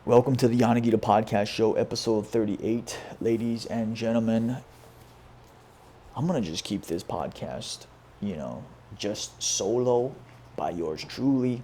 Welcome to the Yanagida Podcast Show, episode 38. Ladies and gentlemen, I'm going to just keep this podcast, just solo by yours truly.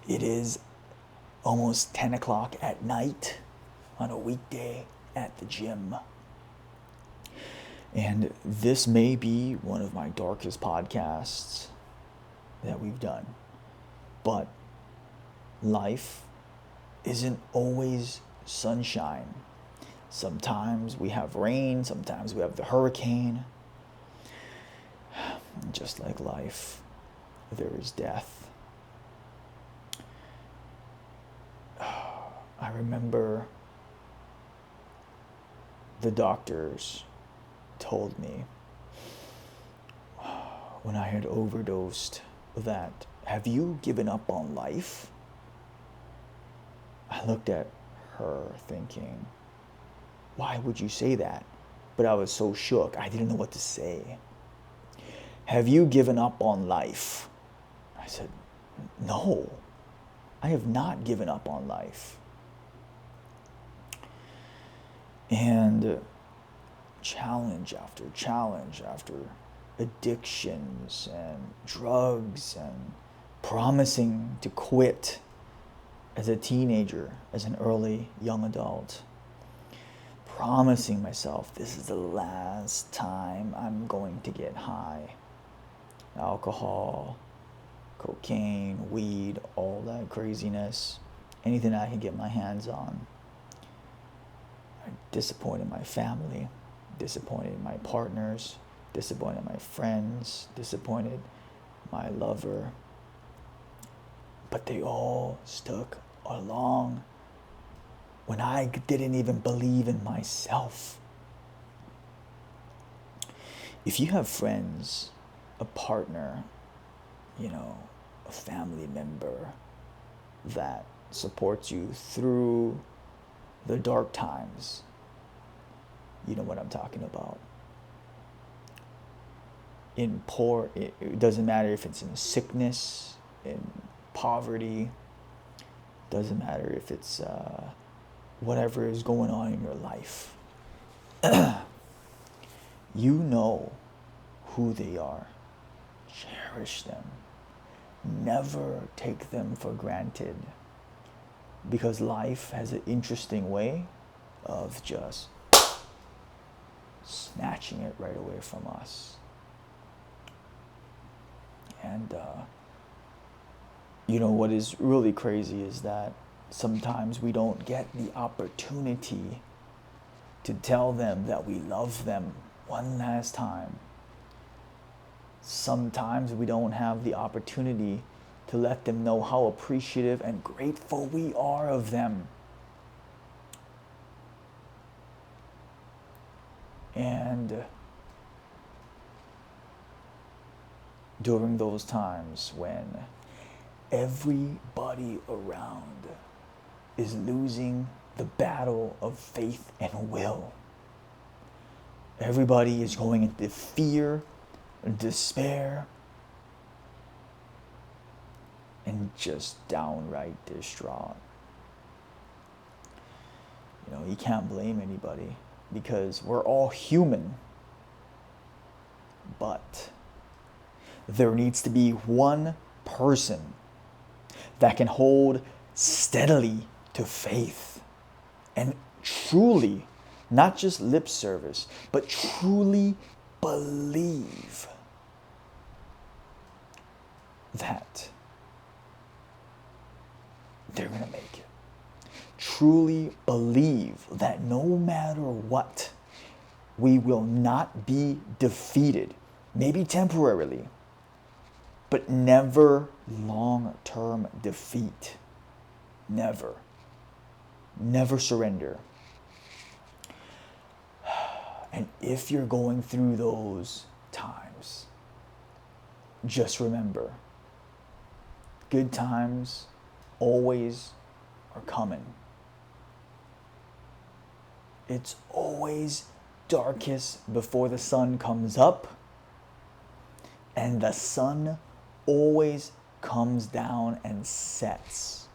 It is almost 10 o'clock at night on a weekday at the gym. And this may be one of my darkest podcasts that we've done. But life isn't always sunshine. Sometimes we have rain, sometimes we have the hurricane. Just like life, there is death. I remember the doctors told me when I had overdosed that, have you given up on life? I looked at her thinking, why would you say that? But I was so shook, I didn't know what to say. Have you given up on life? I said, no, I have not given up on life. And challenge after addictions and drugs and promising to quit as a teenager, as an early young adult, promising myself this is the last time I'm going to get high. Alcohol, cocaine, weed, all that craziness, anything I can get my hands on. I disappointed my family, disappointed my partners, disappointed my friends, disappointed my lover. But they all stuck along when I didn't even believe in myself. If you have friends, a partner, a family member that supports you through the dark times, you know what I'm talking about. It doesn't matter if it's in sickness, in poverty, doesn't matter if it's whatever is going on in your life. You know who they are. Cherish them. Never take them for granted. Because life has an interesting way of just snatching it right away from us. And what is really crazy is that sometimes we don't get the opportunity to tell them that we love them one last time. Sometimes we don't have the opportunity to let them know how appreciative and grateful we are of them. And during those times when everybody around is losing the battle of faith and will, everybody is going into fear, despair, and just downright distraught. You can't blame anybody because we're all human. But there needs to be one person that can hold steadily to faith and truly, not just lip service, but truly believe that they're going to make it. Truly believe that no matter what, we will not be defeated. Maybe temporarily, but never long-term defeat. Never. Never surrender. And if you're going through those times, just remember, good times always are coming. It's always darkest before the sun comes up, and the sun always comes down and sets.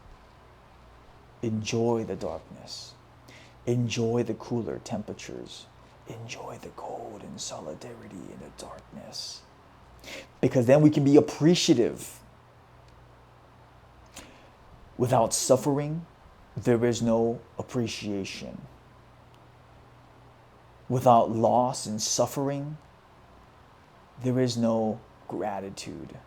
Enjoy the darkness. Enjoy the cooler temperatures. Enjoy the cold and solidarity in the darkness. Because then we can be appreciative. Without suffering, there is no appreciation. Without loss and suffering, there is no gratitude.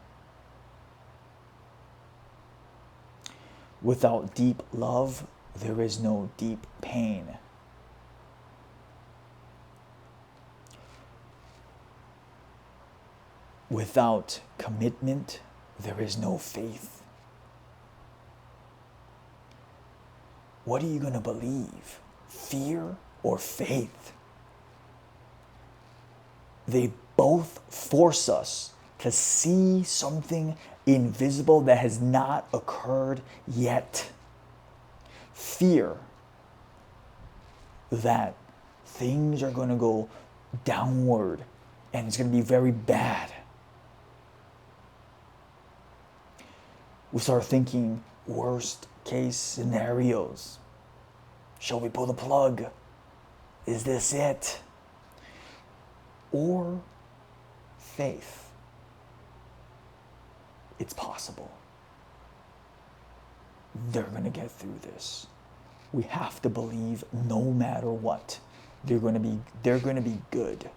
Without deep love, there is no deep pain. Without commitment, there is no faith. What are you going to believe? Fear or faith? They both force us to see something invisible that has not occurred yet. Fear that things are going to go downward and it's going to be very bad. We start thinking worst case scenarios. Shall we pull the plug? Is this it? Or faith. It's possible. They're going to get through this. We have to believe no matter what. They're going to be good.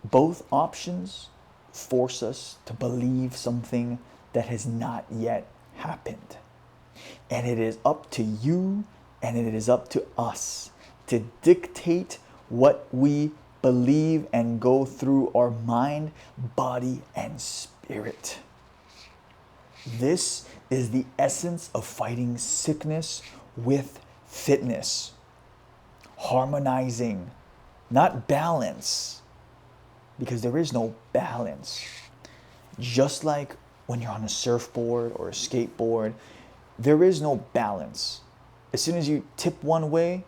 Both options force us to believe something that has not yet happened. And it is up to you and it is up to us to dictate what we believe and go through our mind, body, and spirit. This is the essence of fighting sickness with fitness. Harmonizing, not balance, because there is no balance. Just like when you're on a surfboard or a skateboard, there is no balance. As soon as you tip one way,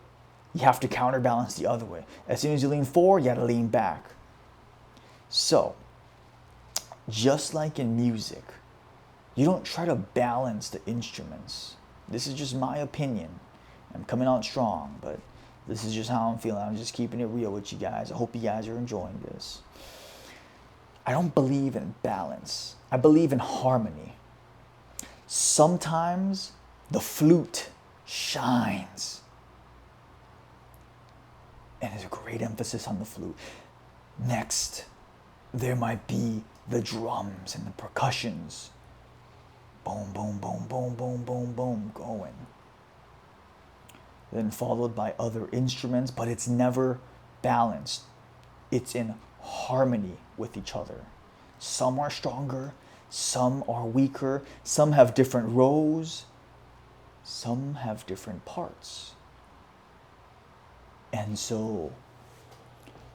you have to counterbalance the other way. As soon as you lean forward, you got to lean back. So, just like in music, you don't try to balance the instruments. This is just my opinion. I'm coming out strong, but this is just how I'm feeling. I'm just keeping it real with you guys. I hope you guys are enjoying this. I don't believe in balance. I believe in harmony. Sometimes the flute shines. And there's a great emphasis on the flute. Next, there might be the drums and the percussions. Boom, boom, boom, boom, boom, boom, boom, going. Then followed by other instruments, but it's never balanced. It's in harmony with each other. Some are stronger, some are weaker, some have different rows, some have different parts. And so,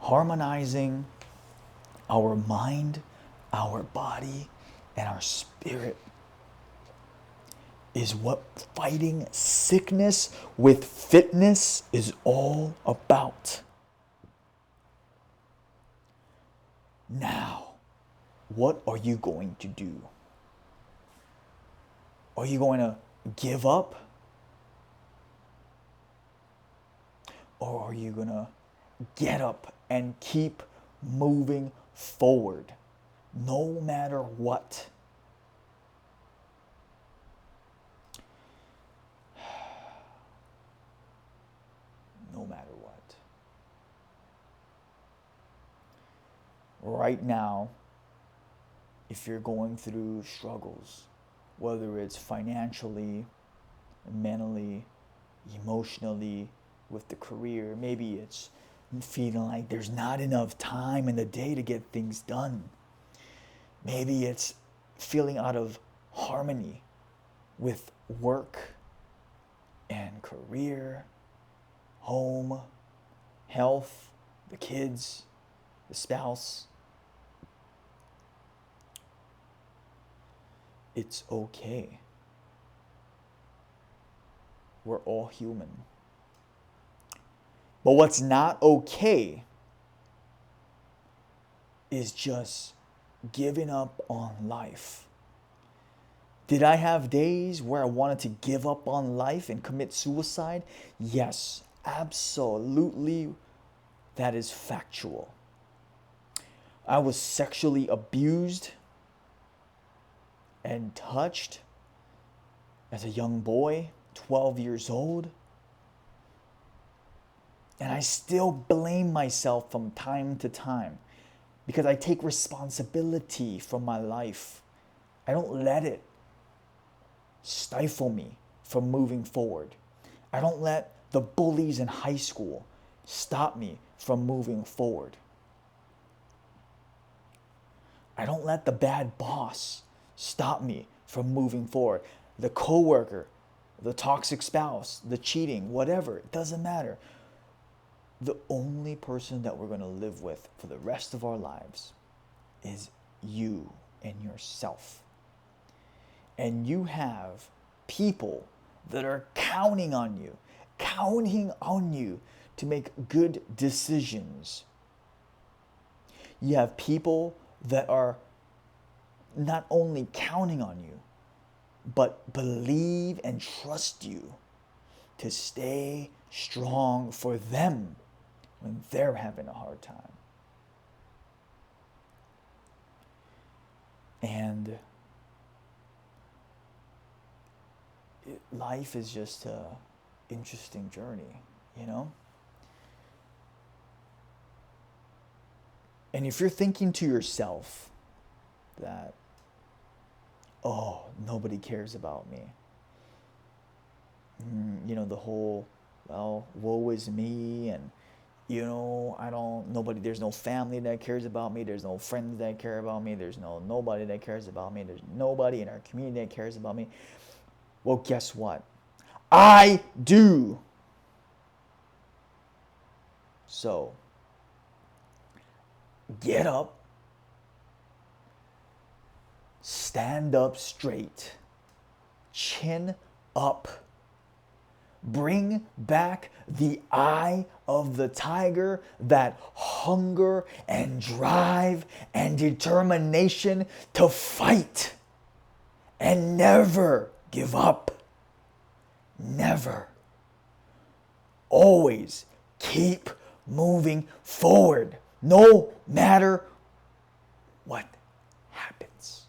harmonizing our mind, our body, and our spirit is what fighting sickness with fitness is all about. Now, what are you going to do? Are you going to give up? Or are you going to get up and keep moving forward, no matter what? No matter what. Right now, if you're going through struggles, whether it's financially, mentally, emotionally, with the career, maybe it's feeling like there's not enough time in the day to get things done. Maybe it's feeling out of harmony with work and career, home, health, the kids, the spouse. It's okay. We're all human. But what's not okay is just giving up on life Did I have days where I wanted to give up on life and commit suicide? Yes, absolutely. That is factual. I was sexually abused and touched as a young boy, 12 years old. And I still blame myself from time to time because I take responsibility for my life. I don't let it stifle me from moving forward. I don't let the bullies in high school stop me from moving forward. I don't let the bad boss stop me from moving forward. The coworker, the toxic spouse, the cheating, whatever, it doesn't matter. The only person that we're going to live with for the rest of our lives is you and yourself. And you have people that are counting on you to make good decisions. You have people that are not only counting on you, but believe and trust you to stay strong for them when they're having a hard time. And life is just an interesting journey, you know? And if you're thinking to yourself that, oh, nobody cares about me, the whole, well, woe is me, and there's no family that cares about me, there's no friends that care about me, there's nobody that cares about me, there's nobody in our community that cares about me. Well, guess what? I do. So, get up, stand up straight, chin up, bring back the eye of the tiger, that hunger and drive and determination to fight and never give up. Never. Always keep moving forward, no matter what happens.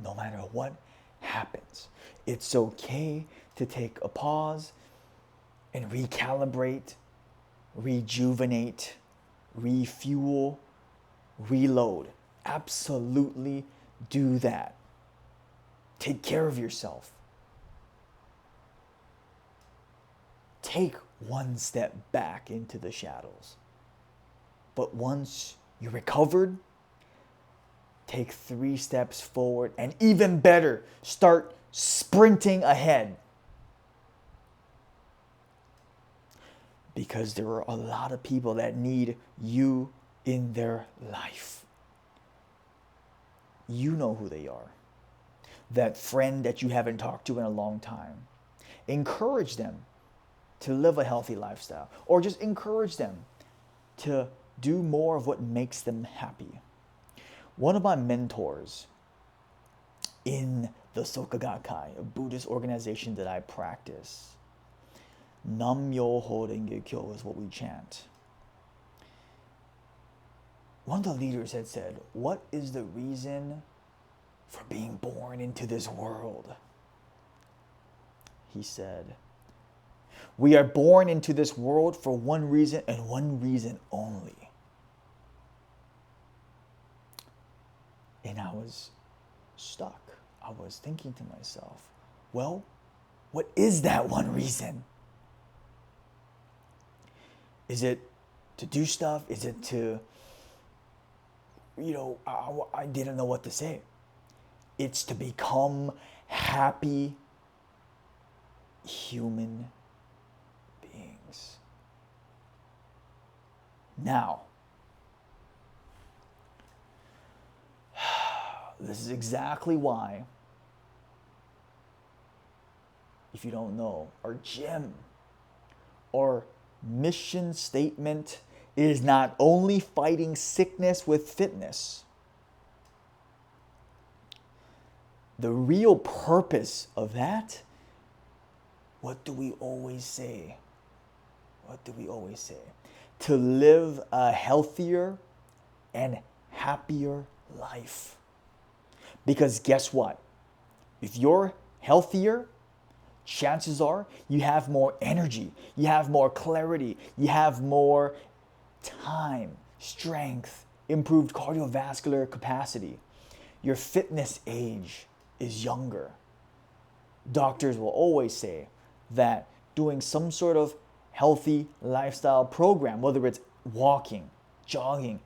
No matter what happens. It's okay to take a pause and recalibrate, rejuvenate, refuel, reload. Absolutely do that. Take care of yourself. Take one step back into the shadows. But once you recovered, take 3 steps forward, and even better, start sprinting ahead. Because there are a lot of people that need you in their life. You know who they are. That friend that you haven't talked to in a long time. Encourage them to live a healthy lifestyle, or just encourage them to do more of what makes them happy. One of my mentors in the Soka Gakkai, a Buddhist organization that I practice, Nam Myoho Renge Kyo is what we chant. One of the leaders had said, what is the reason for being born into this world? He said, we are born into this world for one reason and one reason only. And I was stuck. I was thinking to myself, well, what is that one reason? Is it to do stuff? Is it to, I didn't know what to say. It's to become happy human beings. Now, this is exactly why, if you don't know, our gym or mission statement is not only fighting sickness with fitness. the real purpose of that, what do we always say? What do we always say? To live a healthier and happier life. Because guess what? If you're healthier, chances are you have more energy, you have more clarity, you have more time, strength, improved cardiovascular capacity. Your fitness age is younger. Doctors will always say that doing some sort of healthy lifestyle program, whether it's walking, jogging,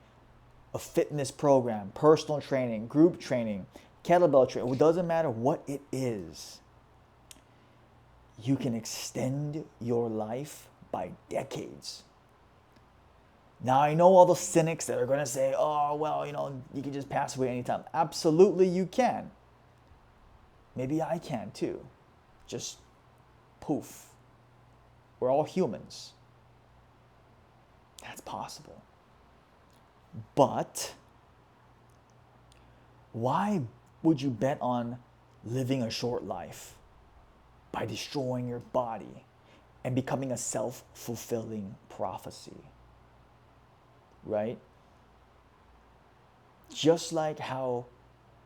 a fitness program, personal training, group training, kettlebell training, it doesn't matter what it is, you can extend your life by decades. Now, I know all the cynics that are going to say, oh, well, you can just pass away anytime. Absolutely, you can. Maybe I can too. Just poof. We're all humans. That's possible. But why would you bet on living a short life by destroying your body and becoming a self-fulfilling prophecy? Right? Just like how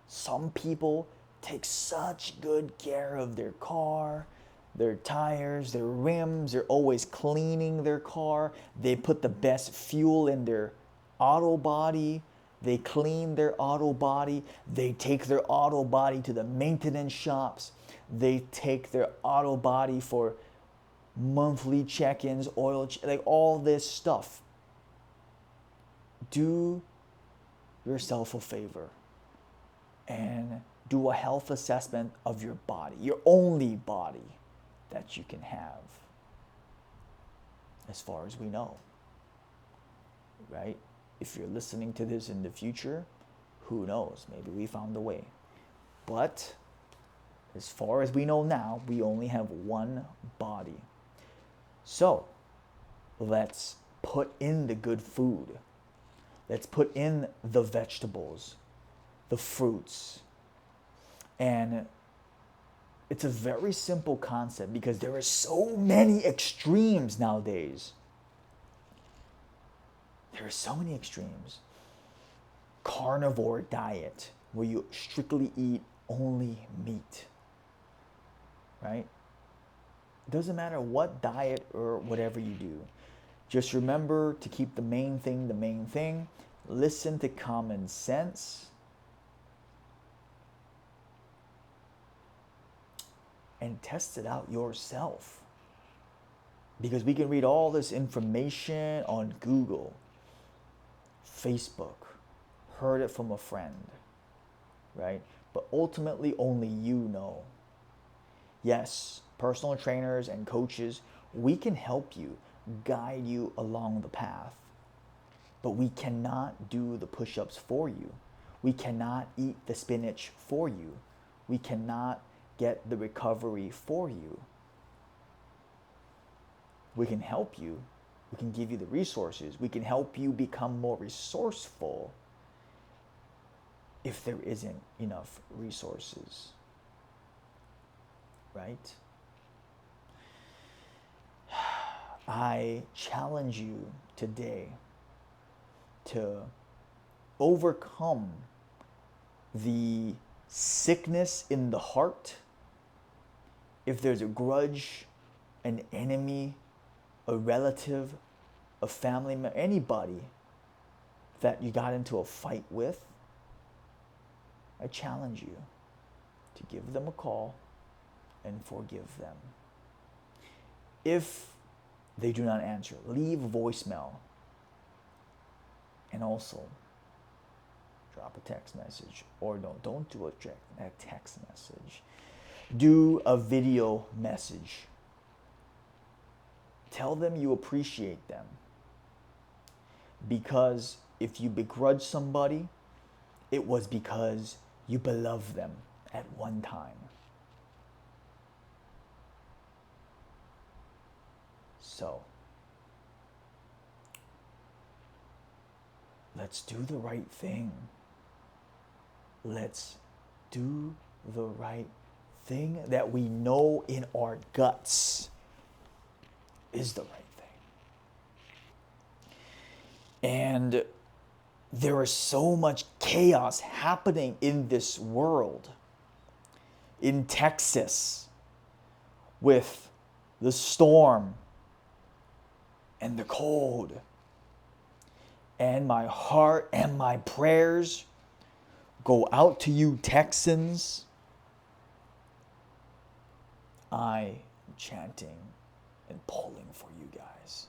some people take such good care of their car, their tires, their rims, they're always cleaning their car, they put the best fuel in their auto body, they clean their auto body, they take their auto body to the maintenance shops, they take their auto body for monthly check-ins, like all this stuff. Do yourself a favor and do a health assessment of your body, your only body that you can have, as far as we know, right? If you're listening to this in the future, who knows? Maybe we found a way. But as far as we know now, we only have one body. So let's put in the good food. Let's put in the vegetables, the fruits. And it's a very simple concept because there are so many extremes nowadays. There are so many extremes. Carnivore diet, where you strictly eat only meat, right? It doesn't matter what diet or whatever you do. Just remember to keep the main thing the main thing. Listen to common sense. And test it out yourself. Because we can read all this information on Google, Facebook, heard it from a friend, right? But ultimately only you know. Yes, personal trainers and coaches, we can help you, guide you along the path. But we cannot do the push-ups for you. We cannot eat the spinach for you. We cannot get the recovery for you. We can help you. We can give you the resources. We can help you become more resourceful if there isn't enough resources. Right? I challenge you today to overcome the sickness in the heart. If there's a grudge, an enemy, a relative, a family member, anybody that you got into a fight with, I challenge you to give them a call and forgive them. If they do not answer, leave a voicemail. And also, drop a text message. Or no, don't do a text message. Do a video message. Tell them you appreciate them. Because if you begrudge somebody, it was because you beloved them at one time. So, let's do the right thing. Let's do the right thing, that we know in our guts is the right thing. And there is so much chaos happening in this world. In Texas, with the storm and the cold. And my heart and my prayers go out to you, Texans. I am chanting and pulling for you guys.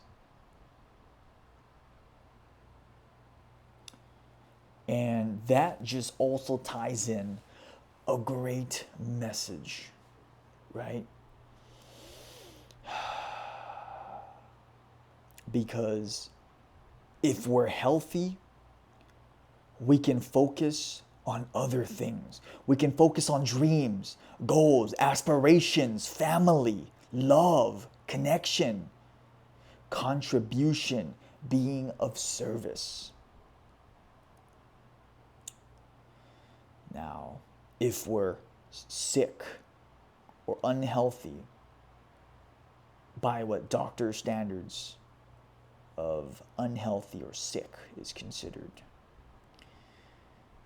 And that just also ties in a great message, right? Because if we're healthy, we can focus on other things. We can focus on dreams, goals, aspirations, family, love, connection, contribution, being of service. Now, if we're sick or unhealthy by what doctor standards of unhealthy or sick is considered,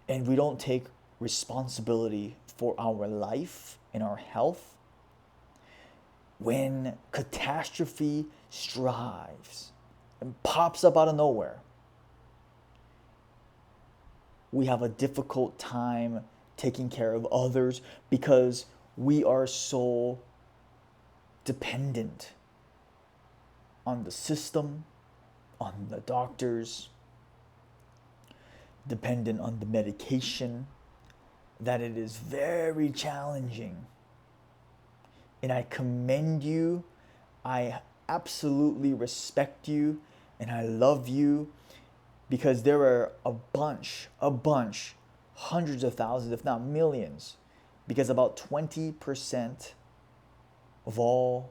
and we don't take responsibility for our life and our health, when catastrophe strives and pops up out of nowhere, we have a difficult time taking care of others because we are so dependent on the system, on the doctors, dependent on the medication, that it is very challenging. And I commend you. I absolutely respect you, and I love you, because there are a bunch, hundreds of thousands, if not millions, because about 20% of all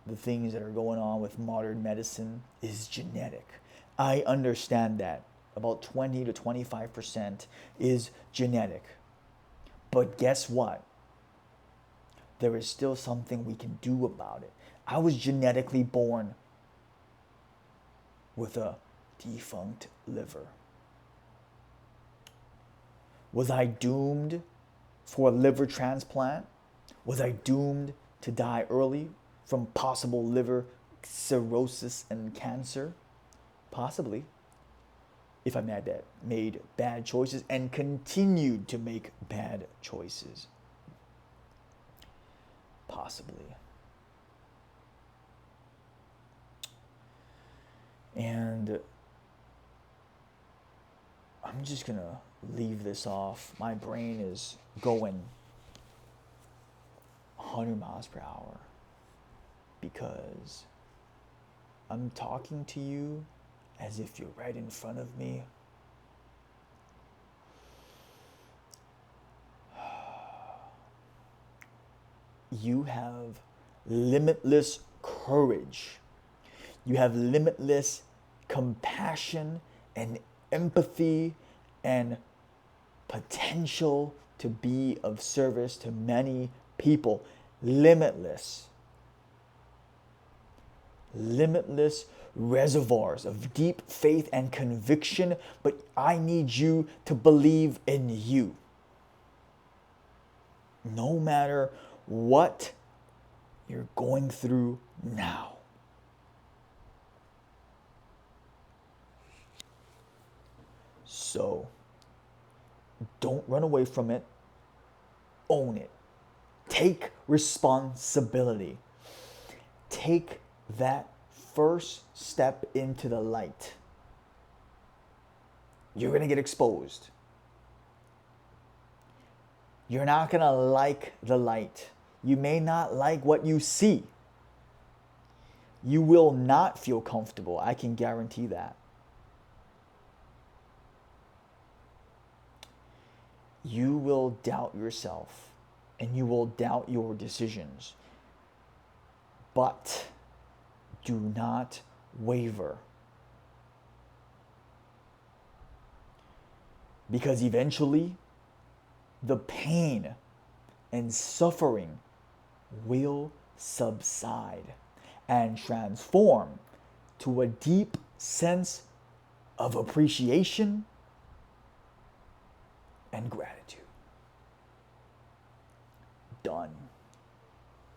the things that are going on with modern medicine is genetic. I understand that. About 20 to 25% is genetic. But guess what? There is still something we can do about it. I was genetically born with a defunct liver. Was I doomed for a liver transplant? Was I doomed to die early from possible liver cirrhosis and cancer? Possibly. If I made bad choices and continued to make bad choices. Possibly. And I'm just going to leave this off. My brain is going 100 miles per hour because I'm talking to you as if you're right in front of me. You have limitless courage. You have limitless compassion and empathy and potential to be of service to many people. Limitless reservoirs of deep faith and conviction, but I need you to believe in you. No matter what you're going through now. So, don't run away from it. Own it. Take responsibility. Take that first step into the light. You're going to get exposed. You're not going to like the light. You may not like what you see. You will not feel comfortable. I can guarantee that. You will doubt yourself and you will doubt your decisions. But do not waver. Because eventually, the pain and suffering will subside and transform to a deep sense of appreciation and gratitude. Done.